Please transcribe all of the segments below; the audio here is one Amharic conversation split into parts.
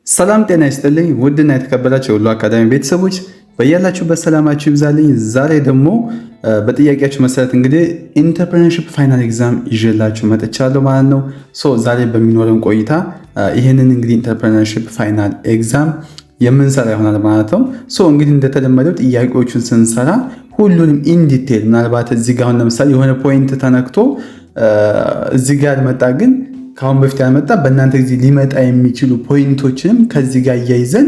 ሰላም ጤና ይስጥልኝ ውድና የተከበራችሁ የሁሉ አካዳሚ ቤተሰቦች በያላችሁበት ሰላማችሁ ይብዛልኝ። ዛሬ ደግሞ በጥያቄያችሁ መሰረት እንግዲህ ኢንተርፕረነርሺፕ ፋይናል ኤግዛም ይዤላችሁ መጥቻለሁ ማለት ነው። ዛሬ በሚኖረን ቆይታ ይህንን እንግዲህ ኢንተርፕረነርሺፕ ፋይናል ኤግዛም የምንሰራ ይሆናል ማለት ነው። እንግዲህ እንደተለመደው ጥያቄዎቹን ስንሰራ ሁሉንም ኢን ዲቴል ምናልባት እዚህ ጋር አሁን ለምሳሌ የሆነ ፖይንት ተነክቶ እዚህ ጋር መጣ ግን ካሁን በፊት ያልመጣ በእናንተ ጊዜ ሊመጣ የሚችሉ ፖይንቶችንም ከዚህ ጋር እያይዘን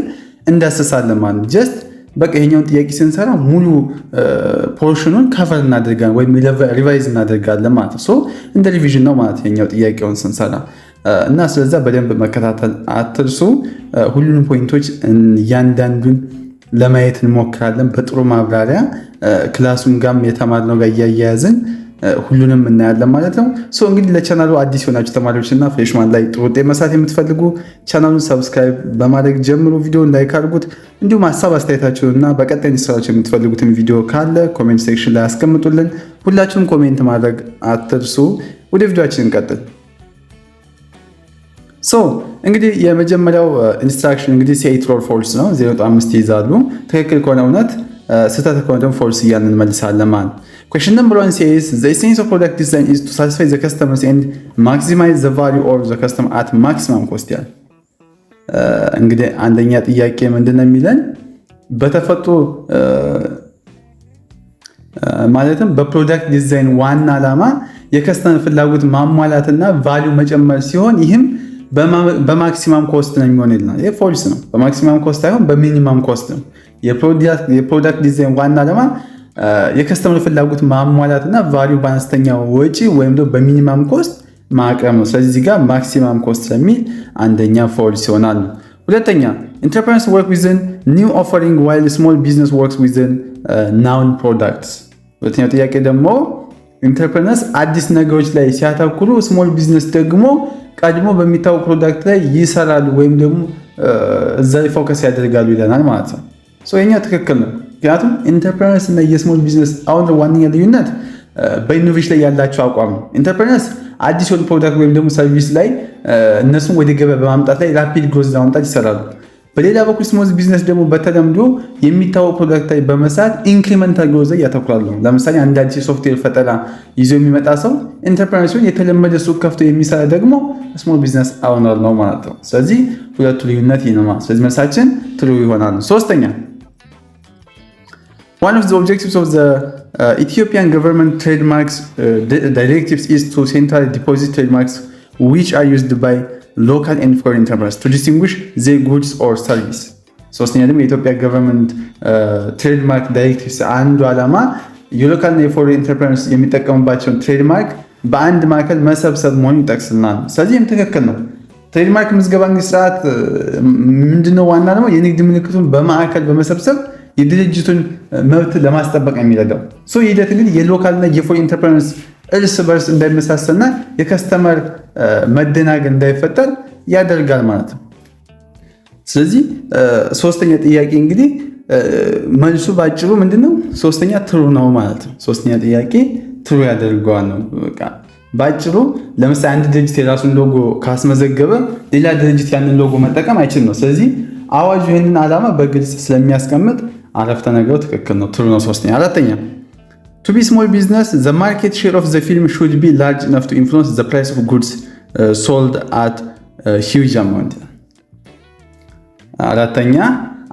እንዳሰሳለን ማለት ነው። ጀስት በቃ ይሄኛውን ጥያቄ ስንሰራ ሙሉ ፖርሽኑን ከቨር እናደርጋለን ወይም ሪቫይዝ እናደርጋለን ማለት ነው። እንደ ሪቪዥን ነው ማለት ይሄኛው ጥያቄውን ስንሰራ እና ስለዛ በደንብ መከታተል አትርሱ። ሁሉንም ፖይንቶች እያንዳንዱን ለማየት እንሞክራለን በጥሩ ማብራሪያ ክላሱን ጋም የተማርነው ጋር እያያያዝን ሁሉንም እናያለን ማለት ነው። እንግዲህ ለቻናሉ አዲስ የሆናችሁ ተማሪዎች እና ፍሬሽማን ላይ ጥሩ ውጤት መስራት የምትፈልጉ ቻናሉን ሰብስክራይብ በማድረግ ጀምሩ። ቪዲዮውን ላይክ አድርጉት። እንዲሁም ሀሳብ አስተያየታችሁን እና በቀጣይ እንዲሰራችሁ የምትፈልጉትን ቪዲዮ ካለ ኮሜንት ሴክሽን ላይ አስቀምጡልን። ሁላችሁም ኮሜንት ማድረግ አትርሱ። ወደ ቪዲዮአችን እንቀጥል። እንግዲህ የመጀመሪያው ኢንስትራክሽን እንግዲህ ሴይ ትሩ ኦር ፎልስ ነው። 0.5 ይይዛሉ። ትክክል ከሆነ እውነት፣ ስህተት ከሆነ ደግሞ ፎልስ እያልን እንመልሳለን ማለት ነው። Question number 1 says the essence of product design is to satisfy the customers and maximize the value of the customer at maximum cost ያል እንግዲህ አንደኛ ጥያቄ ምንድነው የሚለን በተፈጥሮ ማለትም በፕሮዳክት ዲዛይን ዋና ዓላማ የከስተመር ፍላጎት ማሟላትና ቫልዩ መጨመር ሲሆን ይህም በማክሲማም ኮስት ነው የሚሆን ይላል። ይሄ ፎልስ ነው። በማክሲማም ኮስት አይሆን በሚኒማም ኮስት ነው። የፕሮዳክት ዲዛይን ዋና ዓላማ የከስተመር ፍላጎት ማሟላትና ቫልዩ በአነስተኛ ወጪ ወይም ደግሞ በሚኒማም ኮስት ማቅረብ ነው። ስለዚህ እዚህ ጋር ማክሲማም ኮስት ስለሚል አንደኛ ፎልስ ይሆናል። ሁለተኛ ኢንተርፕረነርስ ወርክ ዊዝን ኒው ኦፈሪንግ ዋይል ስሞል ቢዝነስ ወርክስ ዊዝን ናውን ፕሮዳክትስ። ሁለተኛው ጥያቄ ደግሞ ኢንተርፕረነርስ አዲስ ነገሮች ላይ ሲያተኩሩ ስሞል ቢዝነስ ደግሞ ቀድሞ በሚታወቅ ፕሮዳክት ላይ ይሰራሉ ወይም ደግሞ እዛ ላይ ፎከስ ያደርጋሉ ይለናል ማለት ነው። ይሄኛው ትክክል ነው። ምክንያቱም ኢንተርፕረነርስ እና የስሞል ቢዝነስ አሁን ዋነኛ ልዩነት በኢኖቬሽን ላይ ያላቸው አቋም ነው። ኢንተርፕረነርስ አዲስ የሆነ ፕሮዳክት ወይም ደግሞ ሰርቪስ ላይ እነሱም ወደ ገበያ በማምጣት ላይ ራፒድ ግሮዝ ለማምጣት ይሰራሉ። በሌላ በኩል ስሞል ቢዝነስ ደግሞ በተለምዶ የሚታወቅ ፕሮዳክት ላይ በመስራት ኢንክሪመንታል ግሮዝ ላይ ያተኩራሉ። ለምሳሌ አንድ አዲስ የሶፍትዌር ፈጠራ ይዞ የሚመጣ ሰው ኢንተርፕረነር ሲሆን የተለመደ ሱቅ ከፍቶ የሚሰራ ደግሞ ስሞል ቢዝነስ ኦውነር ነው ማለት ነው። ስለዚህ ሁለቱ ልዩነት ይህ ነው ማለት። ስለዚህ መልሳችን ትሩ ይሆናል። ሶስተኛ One of the objectives of the Ethiopian government trademarks directives is to centrally deposit trademarks which are used by local and foreign enterprises to distinguish their goods or service. ሶስተኛ ደግሞ የኢትዮጵያ ገቨርንመንት ትሬድማርክ ዳይሬክቲቭስ አንዱ ዓላማ የሎካል እና የፎሬን ኢንተርፕራይዝ የሚጠቀሙባቸውን ትሬድማርክ በአንድ ማዕከል መሰብሰብ መሆኑን ይጠቅስልናል። ስለዚህም ትክክል ነው። ትሬድማርክ ምዝገባ እንግዲህ ስርዓት ምንድነው? ዋና ደግሞ የንግድ ምልክቱን በማዕከል በመሰብሰብ የድርጅቱን መብት ለማስጠበቅ የሚረዳው ሂደት እንግዲህ የሎካልና የፎሬን ኢንተርፕራይዝ እርስ በርስ እንዳይመሳሰልና የከስተመር መደናገር እንዳይፈጠር ያደርጋል ማለት ነው። ስለዚህ ሶስተኛ ጥያቄ እንግዲህ መልሱ ባጭሩ ምንድነው? ሶስተኛ ትሩ ነው ማለት ነው። ሶስተኛ ጥያቄ ትሩ ያደርገዋል ነው በቃ ባጭሩ። ለምሳሌ አንድ ድርጅት የራሱን ሎጎ ካስመዘገበ ሌላ ድርጅት ያንን ሎጎ መጠቀም አይችልም ነው። ስለዚህ አዋጁ ይህንን ዓላማ በግልጽ ስለሚያስቀምጥ አረፍተ ነገሩ ትክክል ነው፣ ትሩ ነው። ሶስተኛ። አራተኛ to be small business the market share of the film should be large enough to influence the price of goods sold at a huge amount። አራተኛ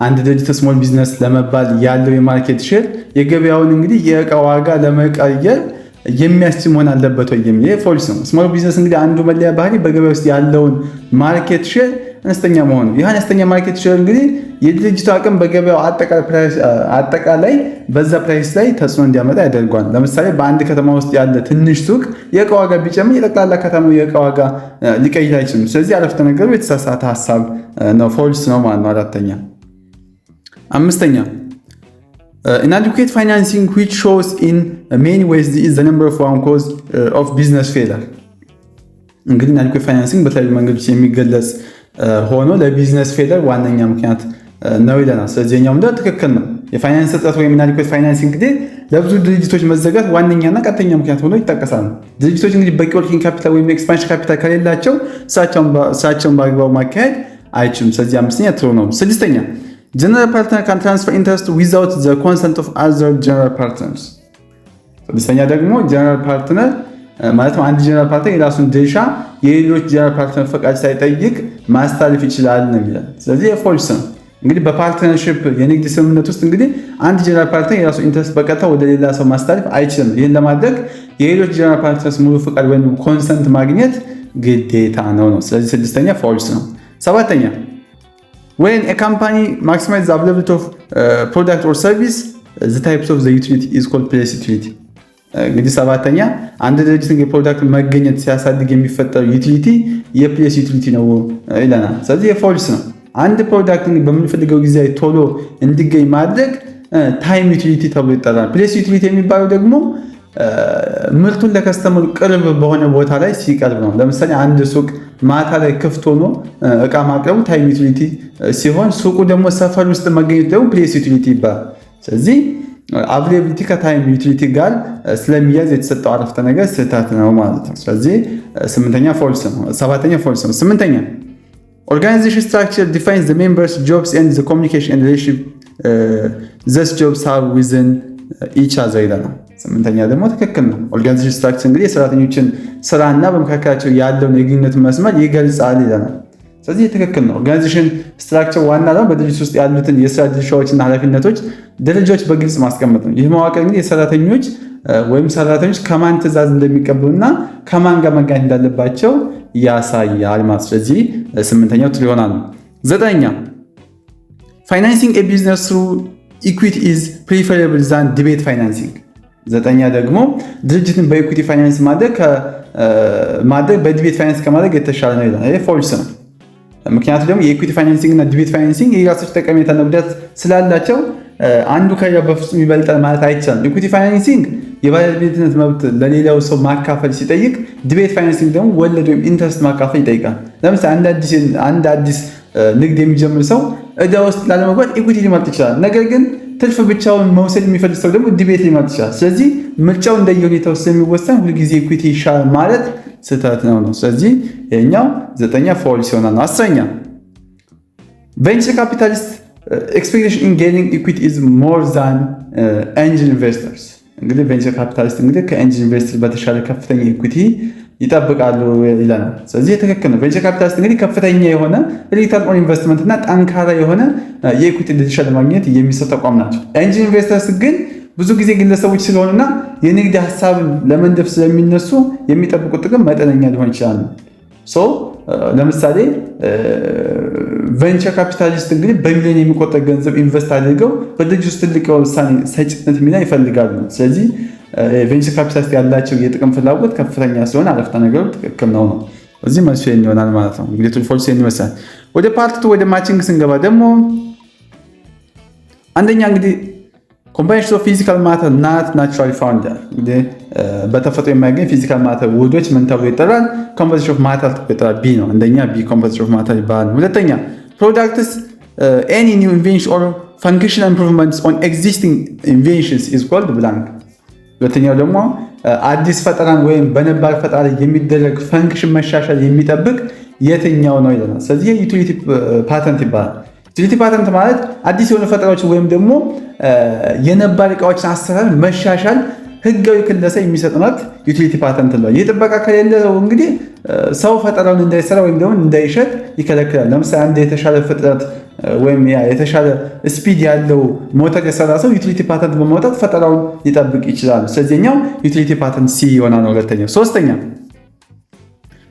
አንድ ድርጅት ስሞል ቢዝነስ ለመባል ያለው የማርኬት ሼር የገበያውን እንግዲህ የእቃ ዋጋ ለመቀየር የሚያስችል መሆን አለበት ወይ የሚል ፎልስ ነው። ስሞል ቢዝነስ እንግዲህ አንዱ መለያ ባህሪ በገበያ ውስጥ ያለውን ማርኬት ሼር አነስተኛ መሆኑ። ይህ አነስተኛ ማርኬት ሼር እንግዲህ የድርጅቱ አቅም በገበያው አጠቃላይ በዛ ፕራይስ ላይ ተጽዕኖ እንዲያመጣ ያደርጓል። ለምሳሌ በአንድ ከተማ ውስጥ ያለ ትንሽ ሱቅ የእቃ ዋጋ ቢጨምር የጠቅላላ ከተማው የእቃ ዋጋ ሊቀይር አይችልም። ስለዚህ አረፍተ ነገሩ የተሳሳተ ሀሳብ ነው፣ ፎልስ ነው ማለት ነው። አራተኛ። አምስተኛ inadequate financing which shows in many ways is the number of one cause of business failure። እንግዲህ inadequate financing በተለያዩ መንገዶች የሚገለጽ ሆኖ ለቢዝነስ ፌለር ዋነኛ ምክንያት ነው ይለናል። ስለዚህ እኛም ደግሞ ትክክል ነው። የፋይናንስ እጥረት ወይም inadequate financing እንግዲህ ለብዙ ድርጅቶች መዘጋት ዋነኛና ቀጥተኛ ምክንያት ሆኖ ይጠቀሳል። ድርጅቶች እንግዲህ በቂ ወርኪንግ ካፒታል ወይም ኤክስፓንሽን ካፒታል ከሌላቸው ስራቸውን በአግባቡ ማካሄድ አይችልም። ስለዚህ አምስተኛ ትሩ ነው። ስድስተኛ ጀነራል ፓርትነር ካን ትራንስፈር ኢንትረስት ዊዛውት ዘ ኮንሰንት ኦፍ አዘር ጀነራል ፓርትነርስ። ስድስተኛ ደግሞ ጀነራል ፓርትነር ማለት አንድ ጀነራል ፓርትነር የራሱን ድርሻ የሌሎች ጀነራል ፓርትነር ፈቃድ ሳይጠይቅ ማስተላለፍ ይችላል ነው የሚለው። ስለዚህ ፎልስ ነው። እንግዲህ በፓርትነርሺፕ የንግድ ስምምነት ውስጥ እንግዲህ አንድ ጀነራል ፓርትነር የራሱ ኢንትረስት በቀጥታ ወደ ሌላ ሰው ማስተላለፍ አይችልም። ይህን ለማድረግ የሌሎች ጀነራል ፓርትነርስ ሙሉ ፈቃድ ወይም ኮንሰንት ማግኘት ግዴታ ነው። ስለዚህ ስድስተኛ ፎልስ ነው። ሰባተኛ when a company maximizes the availability of product or service the types of the utility is called place utility። እንግዲህ ሰባተኛ አንድ ድርጅት የፕሮዳክት መገኘት ሲያሳድግ የሚፈጠረው ዩቲሊቲ የፕሌስ ዩቲሊቲ ነው ይለናል። ስለዚህ የፎልስ ነው። አንድ ፕሮዳክት በምንፈልገው ጊዜ ቶሎ እንዲገኝ ማድረግ ታይም ዩቲሊቲ ተብሎ ይጠራል። ፕሌስ ዩቲሊቲ የሚባለው ደግሞ ምርቱን ለከስተመሩ ቅርብ በሆነ ቦታ ላይ ሲቀርብ ነው። ለምሳሌ አንድ ሱቅ ማታ ላይ ክፍት ሆኖ እቃ ማቅረቡ ታይም ዩቲሊቲ ሲሆን፣ ሱቁ ደግሞ ሰፈር ውስጥ መገኘቱ ደግሞ ፕሌስ ዩቲሊቲ ይባላል። ስለዚህ አቬሌቢሊቲ ከታይም ዩቲሊቲ ጋር ስለሚያዝ የተሰጠው አረፍተ ነገር ስህተት ነው ማለት ነው። ስለዚህ ሰባተኛ ፎልስ ነው። ስምንተኛ organization structure defines the members jobs and the communication and relationship these jobs are within each other ይላል። ስምንተኛ ደግሞ ትክክል ነው። ኦርጋናይዜሽን ስትራክቸር እንግዲህ የሰራተኞችን ስራና በመካከላቸው ያለውን የግንኙነት መስመር ይገልጻል ይለናል። ስለዚህ ትክክል ነው። ኦርጋናይዜሽን ስትራክቸር ዋና ነው በድርጅት ውስጥ ያሉትን የስራ ድርሻዎችና ኃላፊነቶች ደረጃዎች በግልጽ ማስቀመጥ ነው። ይህ መዋቅር እንግዲህ የሰራተኞች ወይም ሰራተኞች ከማን ትዕዛዝ እንደሚቀበሉና ከማን ጋር መገናኘት እንዳለባቸው ያሳያል ማለት። ስለዚህ ስምንተኛው ትክክል ይሆናል። ዘጠነኛ ፋይናንሲንግ ኤ ቢዝነስ ትሩ ኢኩዊቲ ኢዝ ፕሪፈረብል ዛን ዲቤት ፋይናንሲንግ። ዘጠኛ ደግሞ ድርጅትን በኢኩዊቲ ፋይናንስ ማድረግ በዲቤት ፋይናንስ ከማድረግ የተሻለ ነው ይላል። ይሄ ፎልስ ነው። ምክንያቱ ደግሞ የኢኩዊቲ ፋይናንሲንግ እና ዲቤት ፋይናንሲንግ የራሳቸው ጠቀሜታና ጉዳት ስላላቸው አንዱ ከሌላው በፍጹም ይበልጣል ማለት አይቻልም። ኢኩዊቲ ፋይናንሲንግ የባለቤትነት መብት ለሌላው ሰው ማካፈል ሲጠይቅ፣ ዲቤት ፋይናንሲንግ ደግሞ ወለድ ወይም ኢንትረስት ማካፈል ይጠይቃል። ለምሳሌ አንድ አዲስ ንግድ የሚጀምር ሰው ዕዳ ውስጥ ላለመግባት ኢኩዊቲ ሊመርጥ ይችላል። ነገር ግን ትርፍ ብቻውን መውሰድ የሚፈልግ ሰው ደግሞ ዲቤት ሊመርጥ ይችላል። ስለዚህ ምርጫው እንደየሁኔታው ስለሚወሰን ሁልጊዜ ኢኩዊቲ ይሻላል ማለት ስህተት ነው። ስለዚህ የኛው ዘጠኛ ፎልስ ይሆናል። አስረኛ ቬንቸር ካፒታሊስት ኤክስፔክቴሽን ኢን ጌኒንግ ኢኩዊቲ ኢዝ ሞር ዛን ኤንጅል ኢንቨስተርስ። እንግዲህ ቬንቸር ካፒታሊስት እንግዲህ ከኤንጅል ኢንቨስተር በተሻለ ከፍተኛ ኢኩዊቲ ይጠብቃሉ ይለናል። ስለዚህ ትክክል ነው። ቬንቸር ካፒታሊስት እንግዲህ ከፍተኛ የሆነ ሪተርን ኦን ኢንቨስትመንት እና ጠንካራ የሆነ የኢኩዊቲ ድርሻ ለማግኘት የሚሰጥ ተቋም ናቸው። ኤንጅል ኢንቨስተርስ ግን ብዙ ጊዜ ግለሰቦች ስለሆኑና የንግድ ሀሳብን ለመንደፍ ስለሚነሱ የሚጠብቁት ጥቅም መጠነኛ ሊሆን ይችላል። ለምሳሌ ቬንቸር ካፒታሊስት እንግዲህ በሚሊዮን የሚቆጠር ገንዘብ ኢንቨስት አድርገው በድርጅት ውስጥ ትልቅ የውሳኔ ሰጭነት ሚና ይፈልጋሉ። ስለዚህ ቬንቸር ካፒታሊስት ያላቸው የጥቅም ፍላጎት ከፍተኛ ስለሆነ አረፍተ ነገሩ ትክክል ነው። እዚህ መልሱ ይሆናል ማለት ነው። እንግዲህ ፎልስ ይመስላል። ወደ ፓርት 2 ወደ ማቺንግ ስንገባ ደግሞ አንደኛ እንግዲህ ኮምባይኔሽን ኦፍ ፊዚካል ማተር ናት ናቹራሊ ፋውንድ። እንግዲህ በተፈጥሮ የማይገኝ ፊዚካል ማተር ውህዶች ምን ተብሎ ይጠራል? ኮምፖዚሽን ኦፍ ማተር ተብሎ ይጠራል። ቢ ነው። አንደኛ ቢ ኮምፖዚሽን ኦፍ ማተር ይባላል። ሁለተኛ ፕሮዳክትስ ኤኒ ኒው ኢንቬንሽን ኦር ፈንክሽናል ኢምፕሩቭመንትስ ኦን ኤግዚስቲንግ ኢንቬንሽንስ ኢዝ ኮልድ ብላንክ። ሁለተኛው ደግሞ አዲስ ፈጠራን ወይም በነባር ፈጠራ ላይ የሚደረግ ፈንክሽን መሻሻል የሚጠብቅ የትኛው ነው ይለናል። ስለዚህ ዩቲሊቲ ፓተንት ይባላል። ዩቲሊቲ ፓተንት ማለት አዲስ የሆኑ ፈጠራዎችን ወይም ደግሞ የነባር እቃዎችን አሰራር መሻሻል ህጋዊ ክለሳ የሚሰጥናት ዩቲሊቲ ፓተንት ነው። ይህ ጥበቃ ከሌለው እንግዲህ ሰው ፈጠራውን እንዳይሰራ ወይም ደግሞ እንዳይሸጥ ይከለክላል። ለምሳሌ አንድ የተሻለ ፍጥነት ወይም የተሻለ ስፒድ ያለው ሞተር የሰራ ሰው ዩቲሊቲ ፓተንት በማውጣት ፈጠራውን ሊጠብቅ ይችላል። ስለዚህኛው ዩቲሊቲ ፓተንት ሲ ይሆናል። ሁለተኛው። ሶስተኛ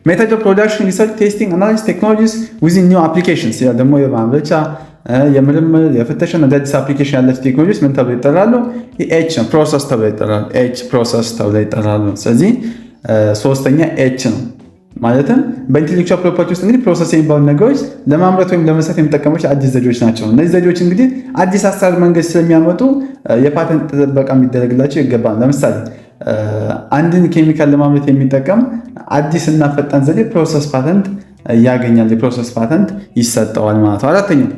ሜተድ ኦፍ ፕሮዳክሽን ሪሰርች ቴስቲንግ አናሊሲስ ቴክኖሎጂስ ዊዝን ኒው አፕሊኬሽንስ። ያ ደግሞ የማምረቻ የምርምር የፍተሻና አዳዲስ አፕሊኬሽን ያላቸው ቴክኖሎጂስ ምን ተብሎ ይጠራሉ? ኤች ነው። ፕሮሰስ ተብሎ ይጠራሉ። ኤች ፕሮሰስ ተብሎ ይጠራሉ። ስለዚህ ሶስተኛ ኤች ነው። ማለትም በኢንቴሌክቹዋል ፕሮፐርቲ ውስጥ እንግዲህ ፕሮሰስ የሚባሉ ነገሮች ለማምረት ወይም ለመስራት የሚጠቀሙት አዲስ ዘዴዎች ናቸው። እነዚህ ዘዴዎች እንግዲህ አዲስ አሰራር መንገድ ስለሚያመጡ የፓተንት ጥበቃ የሚደረግላቸው ይገባል። ለምሳሌ አንድን ኬሚካል ለማምረት የሚጠቀም አዲስ እና ፈጣን ዘዴ ፕሮሰስ ፓተንት ያገኛል። የፕሮሰስ ፓተንት ይሰጠዋል ማለት ነው። አራተኛው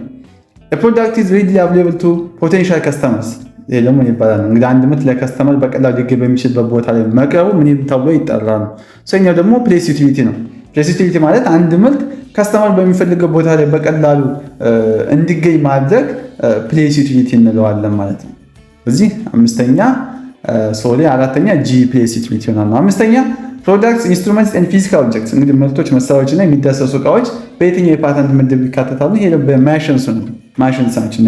ፕሮዳክት ኢዝ ሪድሊ አቬሌብል ቱ ፖቴንሻል ከስተመርስ። ይሄ ደግሞ ይባላል እንግዲህ አንድ ምርት ለከስተመር በቀላሉ ሊገኝ በሚችልበት ቦታ ላይ መቅረቡ ምን ተብሎ ይጠራል? ሶስተኛው ደግሞ ፕሌስ ዩቲሊቲ ነው። ፕሌስ ዩቲሊቲ ማለት አንድ ምርት ከስተመር በሚፈልገው ቦታ ላይ በቀላሉ እንዲገኝ ማድረግ ፕሌስ ዩቲሊቲ እንለዋለን ማለት ነው። እዚህ አራተኛ ጂ ፕሌስ ዩቲሊቲ ይሆናል። አምስተኛ ፕሮዳክትስ ኢንስትሩመንትስ ኤንድ ፊዚካል ኦብጀክትስ እንግዲህ ምርቶች፣ መሳሪያዎች እና የሚዳሰሱ እቃዎች በየትኛው የፓተንት ምድብ ይካተታሉ? ይሄ በማሽንስ ነው። ማሽንስ ናቸው።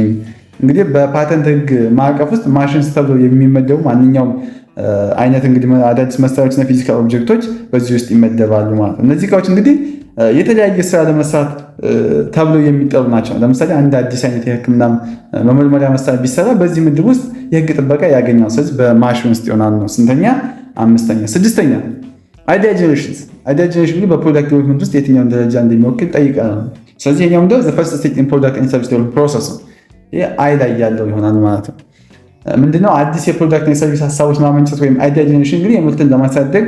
እንግዲህ በፓተንት ህግ ማዕቀፍ ውስጥ ማሽንስ ተብሎ የሚመደቡ ማንኛውም አይነት እንግዲህ አዳዲስ መሳሪያዎችና ፊዚካል ኦብጀክቶች በዚህ ውስጥ ይመደባሉ ማለት ነው። እነዚህ እቃዎች እንግዲህ የተለያየ ስራ ለመስራት ተብለው የሚጠሩ ናቸው። ለምሳሌ አንድ አዲስ አይነት የህክምና መመርመሪያ መሳሪያ ቢሰራ በዚህ ምድብ ውስጥ የህግ ጥበቃ ያገኛል። ስለዚህ በማሽን ውስጥ ይሆናል ነው። ስንተኛ? አምስተኛ። ስድስተኛ አይዲያ ጀነሬሽን እንግዲህ በፕሮዳክት ዴቨሎፕመንት ውስጥ የትኛውን ደረጃ እንደሚወክል ጠይቀናል። ስለዚህ ይሄኛው ምንድነው? ዘ ፈርስት ስቴጅ ኢን ፕሮዳክት ኤንድ ሰርቪስ ዴቨሎፕመንት ፕሮሰስ ነው። ይሄ አይ ላይ ያለው ይሆናል ማለት ነው። ምንድነው? አዲስ የፕሮዳክት ኤንድ ሰርቪስ ሀሳቦች ማመንጨት ወይም አይዲያ ጀነሬሽን እንግዲህ የምርትን ለማሳደግ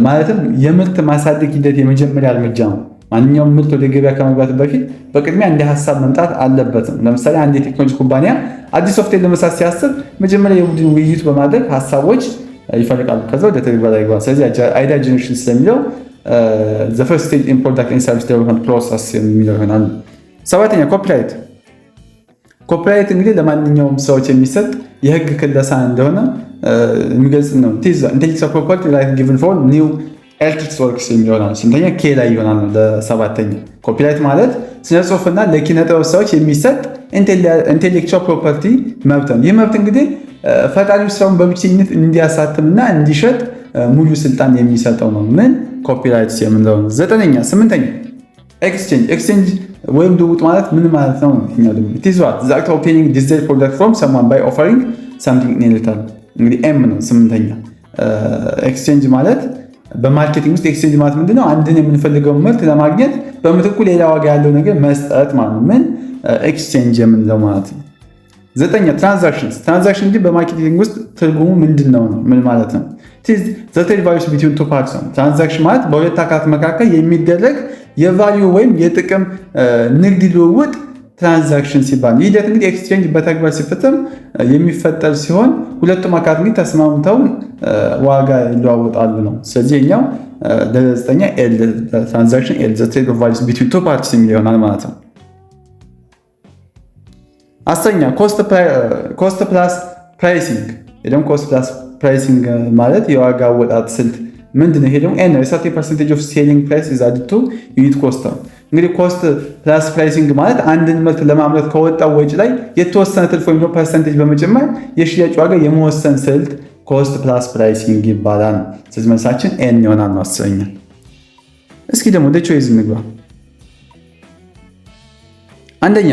ማለትም የምርት ማሳደግ ሂደት የመጀመሪያ እርምጃ ነው። ማንኛውም ምርት ወደ ገበያ ከመግባት በፊት በቅድሚያ እንደ ሀሳብ መምጣት አለበትም። ለምሳሌ አንድ የቴክኖሎጂ ኩባንያ አዲስ ሶፍትዌር ለመስራት ሲያስብ መጀመሪያ የቡድን ውይይት በማድረግ ሀሳቦች ይፈልቃሉ፣ ከዛ ወደ ተግባር ይገባል። ስለዚህ አይዲያ ጀነሬሽን ስለሚለው ዘ ፈርስት ስቴጅ ኢን ፕሮዳክት ኤንድ ሰርቪስ ዴቨሎፕመንት ፕሮሰስ የሚለው ይሆናል። ሰባተኛ ኮፒራይት እንግዲህ ለማንኛውም ሰዎች የሚሰጥ የህግ ክለሳ እንደሆነ የሚገልጽ ነው። ኢንቴሌክቹዋል ፕሮፐርቲ ራይት ጊቨን ፎር ኒው ኤሌክትሪክስ ወርክስ የሚለው ይሆናል። ስንተኛ? ኬ ላይ ይሆናል ነው ለሰባተኛ። ኮፒራይት ማለት ስነ ጽሁፍና ለኪነ ጥበብ ሰዎች የሚሰጥ ኢንቴሌክቹዋል ፕሮፐርቲ መብት ነው። ይህ መብት እንግዲህ ፈጣሪው ስራውን በብቸኝነት እንዲያሳትምና እንዲሸጥ ሙሉ ስልጣን የሚሰጠው ነው። ምን? ኮፒራይት የምንለው ነው። ስምንተኛ ኤክስቼንጅ ወይም ልውውጥ ማለት ምን ማለት ነው? ዘ አክት ኦፍ ኦብቴኒንግ ዲዛይርድ ፕሮዳክት ፍሮም ሰምዋን ባይ ኦፈሪንግ ሳምቲንግ ኢን ሪተርን እንግዲህ ኤም ነው። ስምንተኛ ኤክስቼንጅ ማለት በማርኬቲንግ ውስጥ ኤክስቼንጅ ማለት ምንድነው? አንድን የምንፈልገውን ምርት ለማግኘት በምትኩ ሌላ ዋጋ ያለው ነገር መስጠት ማለት ነው። ምን? ኤክስቼንጅ የምንለው ማለት ነው። ዘጠኛ ትራንዛክሽን እንግዲህ በማርኬቲንግ ውስጥ ትርጉሙ ምንድን ነው? ምን ማለት ነው? ዘ ትሬድ ቫሉስ ቢትዊን ቱ ፓርቲስ ነው። ትራንዛክሽን ማለት በሁለት አካላት መካከል የሚደረግ የቫልዩ ወይም የጥቅም ንግድ ልውውጥ ትራንዛክሽን ሲባል፣ ይህ ሂደት እንግዲህ ኤክስቼንጅ በተግባር ሲፈጸም የሚፈጠር ሲሆን ሁለቱም አካላት እንግዲህ ተስማምተው ዋጋ ይለዋወጣሉ ነው። ስለዚህ ኛው ለዘጠኛ ትራንዛክሽን ዘ ትሬድ ኦፍ ቫሉስ ቢትዊን ቱ ፓርቲስ የሚል ይሆናል ማለት ነው። አስረኛ ኮስት ፕላስ ፕራይሲንግ። ይሄ ደግሞ ኮስት ፕላስ ፕራይሲንግ ማለት የዋጋ አወጣጥ ስልት ምንድን ነው? ይሄ ደግሞ ኤን ነው። 30% ኦፍ ሴሊንግ ፕራይስ ኢዝ አድድ ቱ ዩኒት ኮስት ነው። እንግዲህ ኮስት ፕላስ ፕራይሲንግ ማለት አንድን ምርት ለማምረት ከወጣው ወጪ ላይ የተወሰነ ትርፍ ወይም ፐርሰንቴጅ በመጨመር የሽያጭ ዋጋ የመወሰን ስልት ኮስት ፕላስ ፕራይሲንግ ይባላል። ስለዚህ መልሳችን ኤን ይሆናል ነው። አስረኛ። እስኪ ደግሞ ወደ ቾይዝ እንግባ። አንደኛ